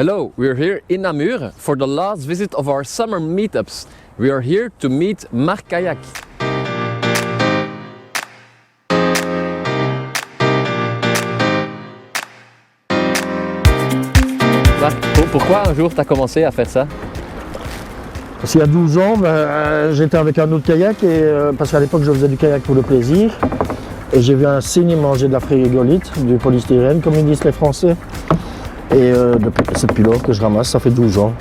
Hello, we're here in Namur for the last visit of our summer meetups. We are here to meet Marc Kayak. Marc, pourquoi un jour tu as commencé à faire ça? Parce qu'il y a 12 ans, j'étais avec un autre kayak, parce qu'à l'époque je faisais du kayak pour le plaisir. Et j'ai vu un cygne manger de la frigolite, du polystyrène comme ils disent les Français. Et c'est depuis lors que je ramasse, ça fait 12 ans.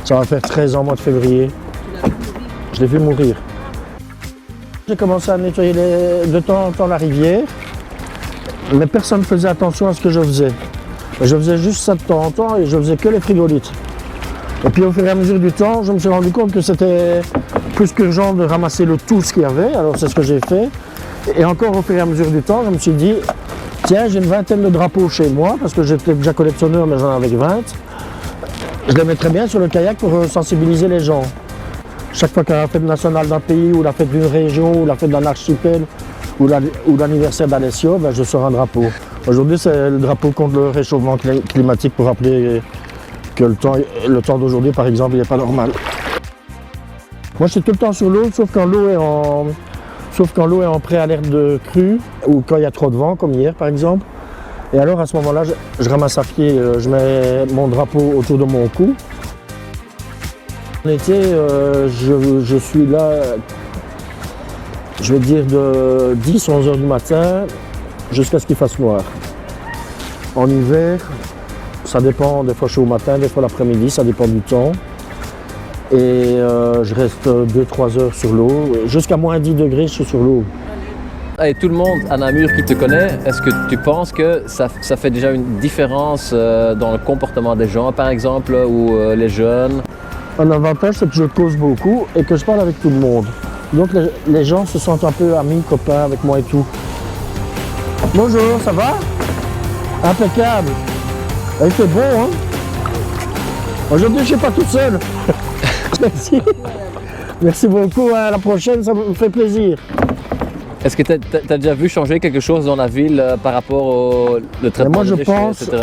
Ça va faire 13 ans au mois de février. Je l'ai vu mourir. J'ai commencé à nettoyer de temps en temps la rivière, mais personne ne faisait attention à ce que je faisais. Je faisais juste ça de temps en temps et je faisais que les frigolites. Et puis au fur et à mesure du temps, je me suis rendu compte que c'était plus qu'urgent de ramasser le tout ce qu'il y avait, alors c'est ce que j'ai fait. Et encore au fur et à mesure du temps, je me suis dit, tiens, j'ai une vingtaine de drapeaux chez moi, parce que j'étais déjà collectionneur, mais j'en avais 20. Je les mettrais bien sur le kayak pour sensibiliser les gens. Chaque fois qu'il y a la fête nationale d'un pays, ou la fête d'une région, ou la fête d'un archipel, ou l'anniversaire d'Alessio, je sors un drapeau. Aujourd'hui, c'est le drapeau contre le réchauffement climatique pour rappeler que le temps d'aujourd'hui, par exemple, il n'est pas normal. Moi, je suis tout le temps sur l'eau, sauf quand l'eau est en préalerte de crue ou quand il y a trop de vent, comme hier par exemple. Et alors à ce moment-là, je ramasse à pied, je mets mon drapeau autour de mon cou. En été, je suis là, je vais dire de 10-11 heures du matin jusqu'à ce qu'il fasse noir. En hiver, ça dépend, des fois je suis au matin, des fois l'après-midi, ça dépend du temps. Et je reste 2-3 heures sur l'eau. Jusqu'à moins 10 degrés, je suis sur l'eau. Et tout le monde à Namur qui te connaît, est-ce que tu penses que ça fait déjà une différence dans le comportement des gens, par exemple, ou les jeunes? Un avantage, c'est que je cause beaucoup et que je parle avec tout le monde. Donc les gens se sentent un peu amis, copains avec moi et tout. Bonjour, ça va? Impeccable. Il fait bon, hein? Aujourd'hui, je ne suis pas toute seule. Merci. Merci beaucoup, à la prochaine, ça me fait plaisir. Est-ce que tu as déjà vu changer quelque chose dans la ville par rapport au traitement des déchets, etc.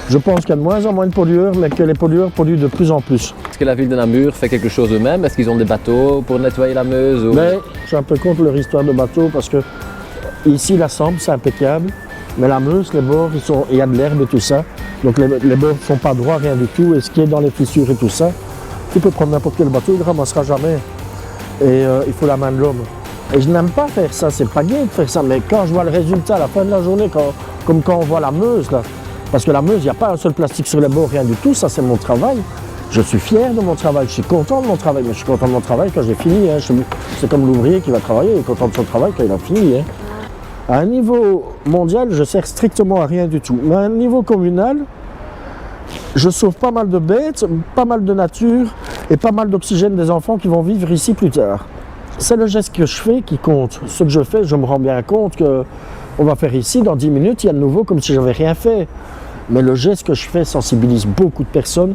Je pense qu'il y a de moins en moins de pollueurs, mais que les pollueurs polluent de plus en plus. Est-ce que la ville de Namur fait quelque chose eux-mêmes? Est-ce qu'ils ont des bateaux pour nettoyer la Meuse ou... Mais je suis un peu contre leur histoire de bateau parce que ici, la Sambre, c'est impeccable. Mais la Meuse, les bords, il y a de l'herbe et tout ça. Donc les bords ne sont pas droits, rien du tout. Et ce qui est dans les fissures et tout ça, tu peux prendre n'importe quel bateau, il ne ramassera jamais. Et il faut la main de l'homme. Et je n'aime pas faire ça, c'est pas gai de faire ça. Mais quand je vois le résultat à la fin de la journée, comme quand on voit la Meuse, là, parce que la Meuse, il n'y a pas un seul plastique sur les bords, rien du tout, ça c'est mon travail. Je suis fier de mon travail, je suis content de mon travail, mais je suis content de mon travail quand j'ai fini. Hein. C'est comme l'ouvrier qui va travailler, il est content de son travail quand il a fini. Hein. À un niveau mondial, je ne sers strictement à rien du tout. Mais à un niveau communal, je sauve pas mal de bêtes, pas mal de nature et pas mal d'oxygène des enfants qui vont vivre ici plus tard. C'est le geste que je fais qui compte. Ce que je fais, je me rends bien compte qu'on va faire ici, dans 10 minutes, il y a de nouveau comme si je n'avais rien fait. Mais le geste que je fais sensibilise beaucoup de personnes